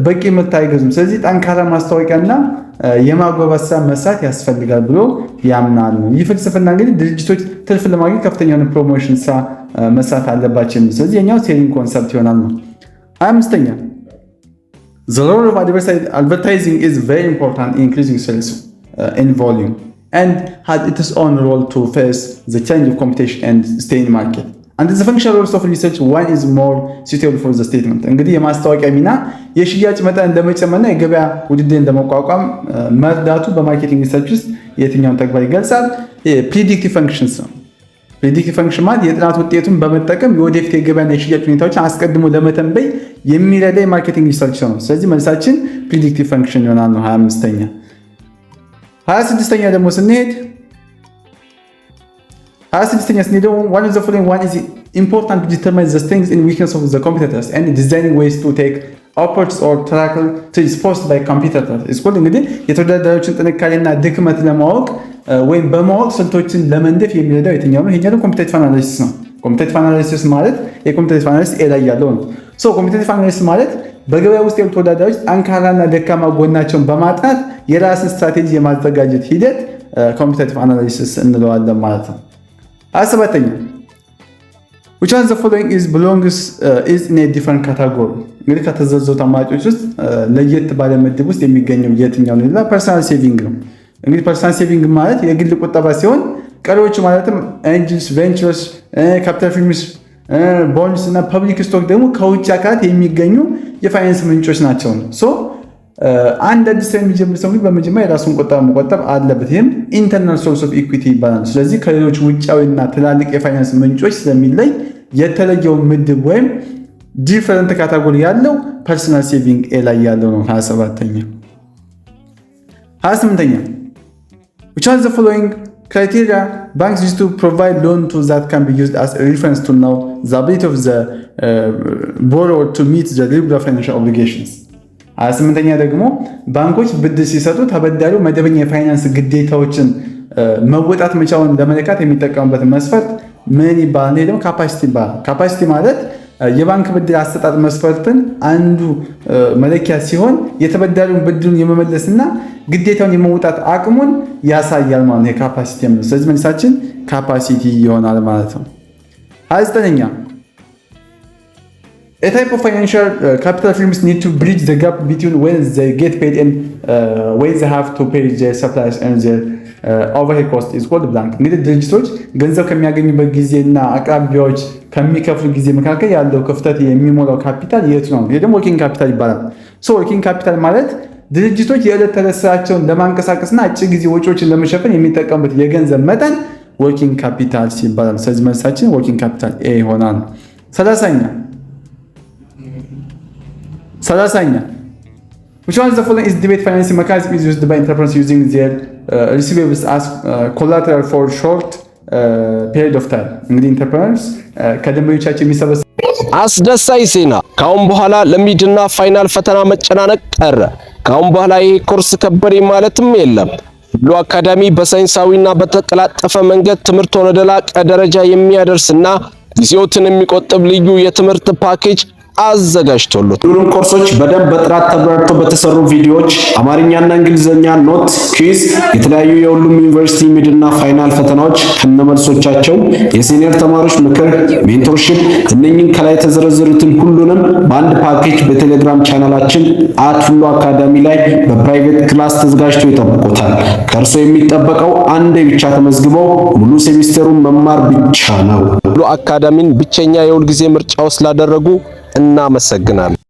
በቂ ምርት አይገዙም። ስለዚህ ጠንካራ ማስታወቂያና የማጓጓዝ ስራ መስራት ያስፈልጋል ብሎ ያምናል ነው። ይህ ፍልስፍና እንግዲህ ድርጅቶች ትርፍ ለማግኘት ከፍተኛ የሆነ ፕሮሞሽን ስራ መስራት አለባቸው። ስለዚህ የኛው ሴሊንግ ኮንሰፕት ይሆናል ነው። 25ኛ The role of advertising is very important in increasing sales in volume and has its own role to face the challenge of competition and stay in market. And the functional roles of research one is more suitable for the statement. እንግዲህ የማስታወቂያ ሚና የሽያጭ መጠን እንደመጨመርና የገበያ ውድድር እንደመቋቋም መርዳቱ በማርኬቲንግ ሪሰርች ውስጥ የትኛውን ተግባር ይገልጻል? ፕሪዲክቲቭ ፈንክሽንስ ነው። ፕሪዲክቲቭ ፈንክሽን ማለት የጥናት ውጤቱን በመጠቀም የወደፊት የገበያና የሽያጭ ሁኔታዎችን አስቀድሞ ለመተንበይ የሚረዳ የማርኬቲንግ ሪሰርች ነው። ስለዚህ መልሳችን ፕሪዲክቲቭ ፈንክሽን ይሆናል ነው 25ኛ። 26ኛ ደግሞ ስንሄድ 26ኛ ስንሄድ one of the following one is important to determine the strengths and weaknesses of the competitors and designing ways to take opportunities or tackle threats posed by competitors. እስኮል እንግዲህ የተወዳዳሪዎችን ጥንካሬና ድክመት ለማወቅ ወይም በማወቅ ስልቶችን ለመንደፍ የሚረዳው የትኛው ነው? ይሄኛው ኮምፒቲቲቭ አናሊሲስ ነው። ኮምፒቲቲቭ አናሊሲስ ማለት የኮምፒቲቲቭ አናሊሲስ ኤ ላይ ያለው ነው። ኮምፒቲቲቭ አናሊሲስ ማለት በገበያ ውስጥ ያሉ ተወዳዳሪዎች ጠንካራና ደካማ ጎናቸውን በማጥናት የራስን ስትራቴጂ የማዘጋጀት ሂደት ኮምፒቲቲቭ አናሊሲስ እንለዋለን ማለት ነው። 27ኛ which one of the following is in a different category እንግዲህ ከተዘረዘሩት አማራጮች ውስጥ ለየት ባለ ምድብ ውስጥ የሚገኘው የትኛው ነው? ፐርሰናል ሴቪንግ ነው። እንግዲህ ፐርሰናል ሴቪንግ ማለት የግል ቁጠባ ሲሆን ቀሪዎቹ ማለትም ኤንጅልስ፣ ቬንቸርስ፣ ካፒታል ፊርምስ፣ ቦንድስ እና ፐብሊክ ስቶክ ደግሞ ከውጭ አካላት የሚገኙ የፋይናንስ ምንጮች ናቸው ነው። አንድ አዲስ ሰው የሚጀምር ሰው በመጀመሪያ የራሱን ቁጠባ መቆጠብ አለበት። ይህም ኢንተርናል ሶርስ ኦፍ ኢኩዊቲ ይባላል። ስለዚህ ከሌሎች ውጫዊና ትላልቅ የፋይናንስ ምንጮች ስለሚለይ የተለየው ምድብ ወይም ዲፈረንት ካታጎሪ ያለው ፐርሰናል ሴቪንግ ኤ ላይ ያለው ነው። 27ኛ 28ኛ which are the following criteria banks use to provide loan to that can be used as a reference to know the ability of the borrower to meet the regular financial obligations. 28ኛ ደግሞ ባንኮች ብድር ሲሰጡ ተበዳሪው መደበኛ የፋይናንስ ግዴታዎችን መወጣት መቻሉን ለመለካት የሚጠቀሙበት መስፈርት ምን ይባላል? ደግሞ ካፓሲቲ ይባላል። ካፓሲቲ ማለት የባንክ ብድር አሰጣጥ መስፈርትን አንዱ መለኪያ ሲሆን የተበዳሪውን ብድሩን የመመለስና ግዴታውን የመውጣት አቅሙን ያሳያል ማለት ነው የካፓሲቲ ማለት። ስለዚህ መልሳችን ካፓሲቲ ይሆናል ማለት ነው። 29ኛ A type of financial capital firms need to bridge the gap between when they get paid and when they have to pay their suppliers and their overhead cost is called blank. እንግዲህ ድርጅቶች ገንዘብ ከሚያገኙበት ጊዜና አቅራቢያዎች ከሚከፍሉ ጊዜ መካከል ያለው ክፍተት የሚሞላው ካፒታል የቱ ነው? ይሄ ደግሞ ወርኪንግ ካፒታል ይባላል። ወርኪንግ ካፒታል ማለት ድርጅቶች የዕለት ተዕለት ስራቸውን ለማንቀሳቀስና አጭር ጊዜ ወጪዎችን ለመሸፈን የሚጠቀሙበት የገንዘብ መጠን ወርኪንግ ካፒታል ይባላል። ስለዚህ መልሳችን ወርኪንግ ካፒታል ኤ ይሆናል። 30ኛ which one of the following is debate financing mechanism is used by entrepreneurs using their receivables as collateral for short period of time? እንግዲህ ኢንተርፕረነርስ ከደንበኞቻቸው የሚሰበሰቡ አስደሳች ዜና ካሁን በኋላ ለሚድና ፋይናል ፈተና መጨናነቅ ቀረ። ካሁን በኋላ ይሄ ኮርስ ከበደ ማለትም የለም። ብሉ አካዳሚ በሳይንሳዊና በተቀላጠፈ መንገድ ትምህርቱን ወደ ላቀ ደረጃ የሚያደርስና ጊዜዎትን የሚቆጥብ ልዩ የትምህርት ፓኬጅ አዘጋጅቶሉት ሁሉም ኮርሶች በደንብ በጥራት ተብራርተው በተሰሩ ቪዲዮዎች አማርኛና እንግሊዘኛ ኖት ኩዊዝ የተለያዩ የሁሉም ዩኒቨርሲቲ ሚድና ፋይናል ፈተናዎች ከነመልሶቻቸው የሲኒየር ተማሪዎች ምክር ሜንቶርሺፕ እነኚህን ከላይ ተዘረዘሩትን ሁሉንም በአንድ ፓኬጅ በቴሌግራም ቻናላችን @ሁሉ አካዳሚ ላይ በፕራይቬት ክላስ ተዘጋጅቶ ይጠብቁታል። ከእርሶ የሚጠበቀው አንዴ ብቻ ተመዝግበው ሙሉ ሴሚስተሩን መማር ብቻ ነው። ሁሉ አካዳሚን ብቸኛ የሁል ጊዜ ምርጫው ስላደረጉ እናመሰግናለን።